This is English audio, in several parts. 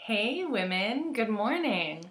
Hey women, good morning.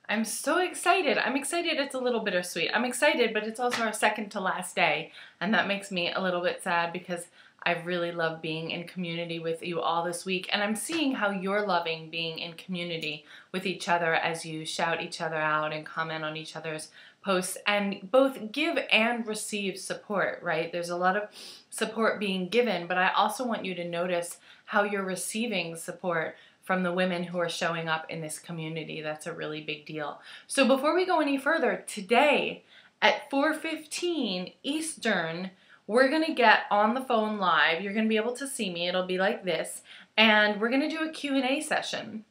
I'm so excited. I'm excited it's a little bittersweet. I'm excited, but it's also our second to last day, and that makes me a little bit sad because I've really loved being in community with you all this week, and I'm seeing how you're loving being in community with each other as you shout each other out and comment on each other's posts and both give and receive support, right? There's a lot of support being given, but I also want you to notice how you're receiving support from the women who are showing up in this community. That's a really big deal. So before we go any further, today at 4:15 Eastern, we're gonna get on the phone live. You're gonna be able to see me. It'll be like this. And we're gonna do a Q&A session.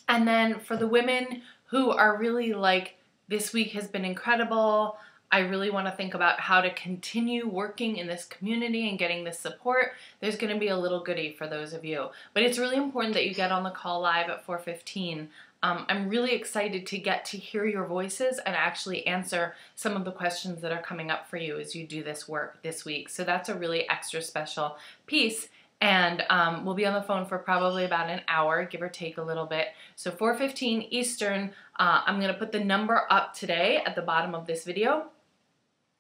And then for the women who are really like, this week has been incredible, I really want to think about how to continue working in this community and getting this support, there's going to be a little goodie for those of you. But it's really important that you get on the call live at 4:15. I'm really excited to get to hear your voices and actually answer some of the questions that are coming up for you as you do this work this week. So that's a really extra special piece. And we'll be on the phone for probably about an hour, give or take a little bit. So 4:15 Eastern, I'm going to put the number up today at the bottom of this video.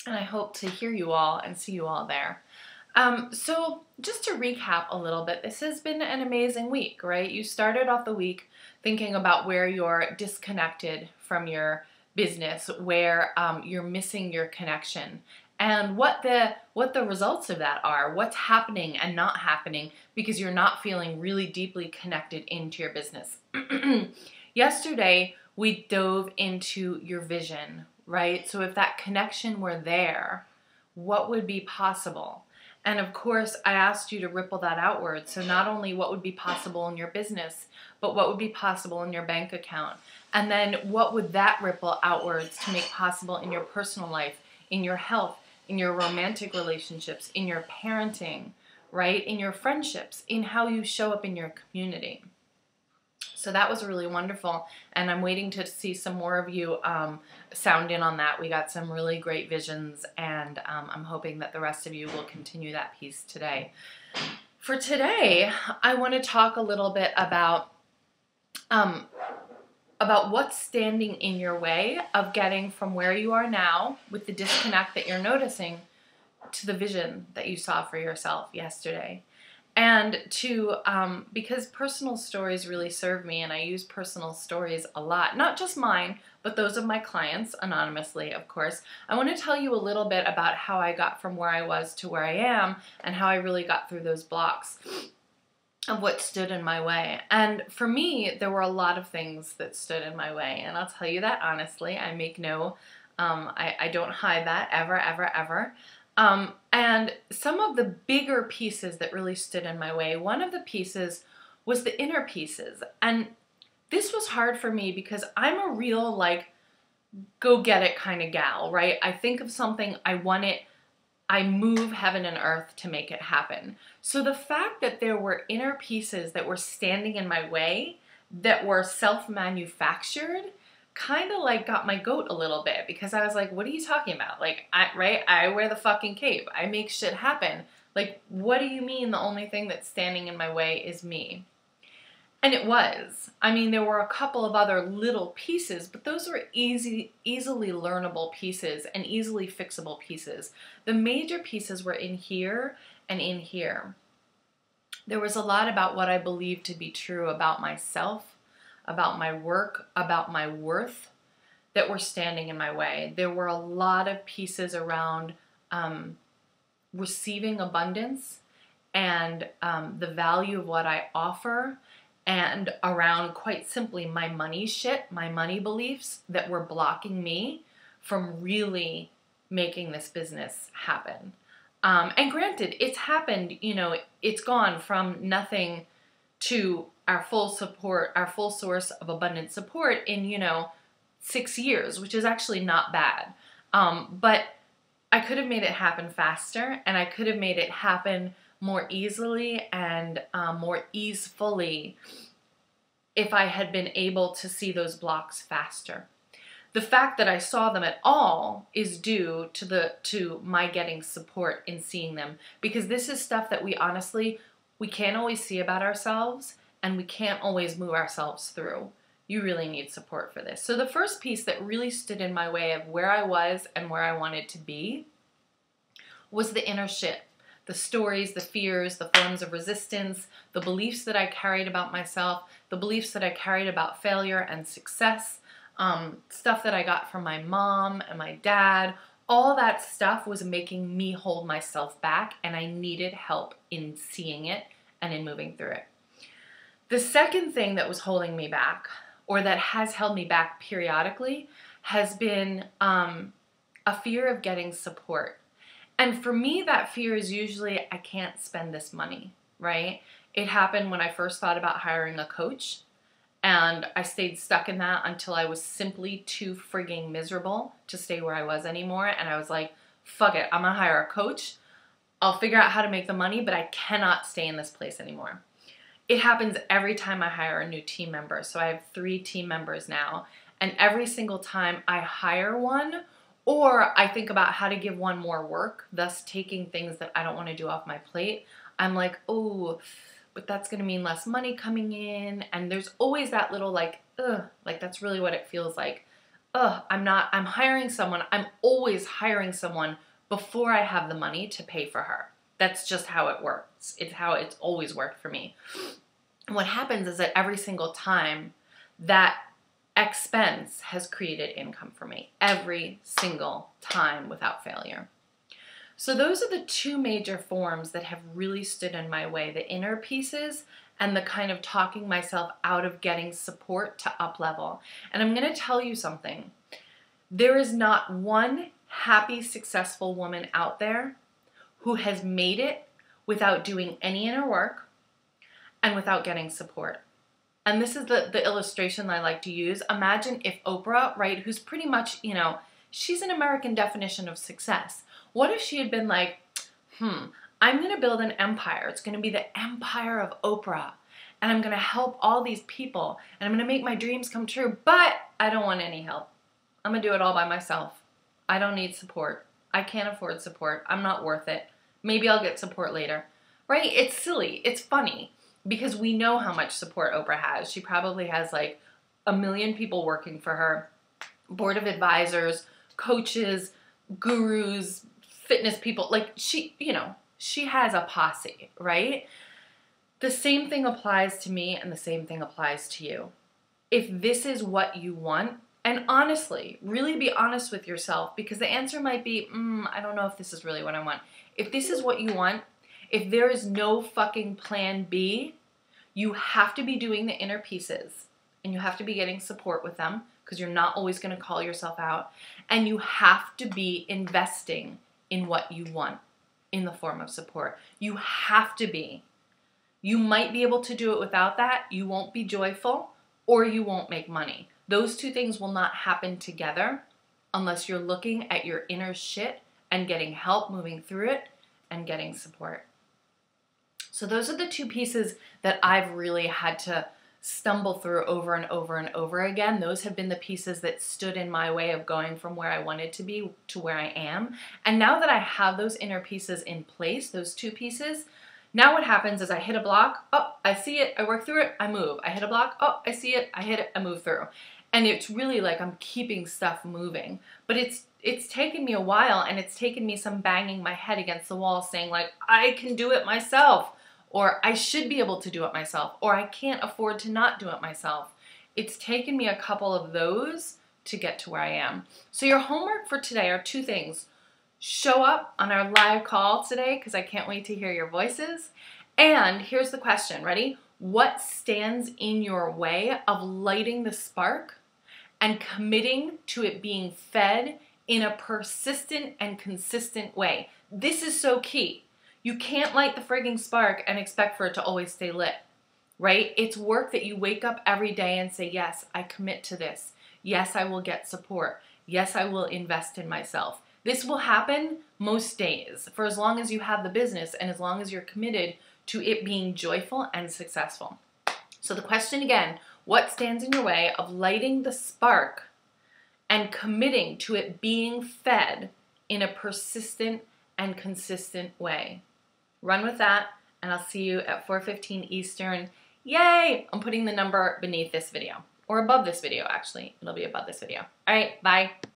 And I hope to hear you all and see you all there. So just to recap a little bit, this has been an amazing week, right? You started off the week thinking about where you're disconnected from your business, where you're missing your connection, and what the results of that are, what's happening and not happening because you're not feeling really deeply connected into your business. Yesterday, we dove into your vision, right? So if that connection were there, what would be possible? And of course, I asked you to ripple that outward. So not only what would be possible in your business, but what would be possible in your bank account. And then what would that ripple outwards to make possible in your personal life, in your health, in your romantic relationships, in your parenting, right? In your friendships, in how you show up in your community. So that was really wonderful, and I'm waiting to see some more of you sound in on that. We got some really great visions, and I'm hoping that the rest of you will continue that piece today. For today, I want to talk a little bit about what's standing in your way of getting from where you are now with the disconnect that you're noticing to the vision that you saw for yourself yesterday. And because personal stories really serve me, and I use personal stories a lot, not just mine, but those of my clients, anonymously, of course. I want to tell you a little bit about how I got from where I was to where I am, and how I really got through those blocks of what stood in my way. And for me, there were a lot of things that stood in my way, and I'll tell you that honestly. I make no, I don't hide that ever, ever, ever. And some of the bigger pieces that really stood in my way, one of the pieces was the inner pieces. And this was hard for me because I'm a real, like, go get it kind of gal, right? I think of something, I want it, I move heaven and earth to make it happen. So the fact that there were inner pieces that were standing in my way, that were self-manufactured, kind of like got my goat a little bit, because I was like, what are you talking about? Like, I wear the fucking cape. I make shit happen. Like, what do you mean the only thing that's standing in my way is me? And it was. I mean, there were a couple of other little pieces, but those were easily learnable pieces and easily fixable pieces. The major pieces were in here and in here. There was a lot about what I believed to be true about myself, about my work, about my worth that were standing in my way. There were a lot of pieces around receiving abundance and the value of what I offer, and around, quite simply, my money shit, my money beliefs that were blocking me from really making this business happen. And granted, it's happened, you know, it's gone from nothing to our full support, our full source of abundant support in, you know, 6 years, which is actually not bad. But I could have made it happen faster, and I could have made it happen more easily and more easefully if I had been able to see those blocks faster. The fact that I saw them at all is due to my getting support in seeing them, because this is stuff that we honestly, we can't always see about ourselves, and we can't always move ourselves through. You really need support for this. So the first piece that really stood in my way of where I was and where I wanted to be was the inner shit. The stories, the fears, the forms of resistance, the beliefs that I carried about myself, the beliefs that I carried about failure and success, stuff that I got from my mom and my dad. All that stuff was making me hold myself back, and I needed help in seeing it and in moving through it. The second thing that was holding me back, or that has held me back periodically, has been a fear of getting support. And for me, that fear is usually, I can't spend this money, right? It happened when I first thought about hiring a coach, and I stayed stuck in that until I was simply too frigging miserable to stay where I was anymore. And I was like, fuck it, I'm gonna hire a coach. I'll figure out how to make the money, but I cannot stay in this place anymore. It happens every time I hire a new team member. So I have 3 team members now, and every single time I hire one, or I think about how to give one more work, thus taking things that I don't want to do off my plate, I'm like, oh, but that's going to mean less money coming in. And there's always that little like, ugh, like that's really what it feels like. Ugh, I'm hiring someone. I'm always hiring someone before I have the money to pay for her. That's just how it works. It's how it's always worked for me. And what happens is that every single time that expense has created income for me, every single time without failure. So those are the 2 major forms that have really stood in my way, the inner pieces and the kind of talking myself out of getting support to up level. And I'm going to tell you something. There is not one happy, successful woman out there who has made it without doing any inner work and without getting support. And this is the illustration that I like to use. Imagine if Oprah, right, who's pretty much, she's an American definition of success. What if she had been like, I'm going to build an empire. It's going to be the empire of Oprah. And I'm going to help all these people. And I'm going to make my dreams come true. But I don't want any help. I'm going to do it all by myself. I don't need support. I can't afford support. I'm not worth it. Maybe I'll get support later. Right? It's silly. It's funny. Because we know how much support Oprah has. She probably has like 1 million people working for her. Board of advisors, coaches, gurus, fitness people. Like she has a posse, right? The same thing applies to me and the same thing applies to you. If this is what you want, and honestly, really be honest with yourself, because the answer might be, I don't know if this is really what I want. If this is what you want, if there is no fucking plan B, you have to be doing the inner pieces and you have to be getting support with them because you're not always going to call yourself out. And you have to be investing in what you want in the form of support. You have to be. You might be able to do it without that. You won't be joyful or you won't make money. Those 2 things will not happen together unless you're looking at your inner shit and getting help moving through it and getting support. So those are the 2 pieces that I've really had to stumble through over and over and over again. Those have been the pieces that stood in my way of going from where I wanted to be to where I am. And now that I have those inner pieces in place, those 2 pieces, now what happens is I hit a block, oh, I see it, I work through it, I move. I hit a block, oh, I see it, I hit it, I move through. And it's really like I'm keeping stuff moving. But it's taken me a while, and it's taken me some banging my head against the wall saying like, I can do it myself. Or I should be able to do it myself, or I can't afford to not do it myself. It's taken me a couple of those to get to where I am. So your homework for today are 2 things. Show up on our live call today because I can't wait to hear your voices. And here's the question, ready? What stands in your way of lighting the spark and committing to it being fed in a persistent and consistent way? This is so key. You can't light the frigging spark and expect for it to always stay lit, right? It's work that you wake up every day and say, yes, I commit to this. Yes, I will get support. Yes, I will invest in myself. This will happen most days for as long as you have the business and as long as you're committed to it being joyful and successful. So the question again, what stands in your way of lighting the spark and committing to it being fed in a persistent and consistent way? Run with that, and I'll see you at 4:15 Eastern Yay! I'm putting the number beneath this video, or above this video actually. It'll be above this video. All right, bye.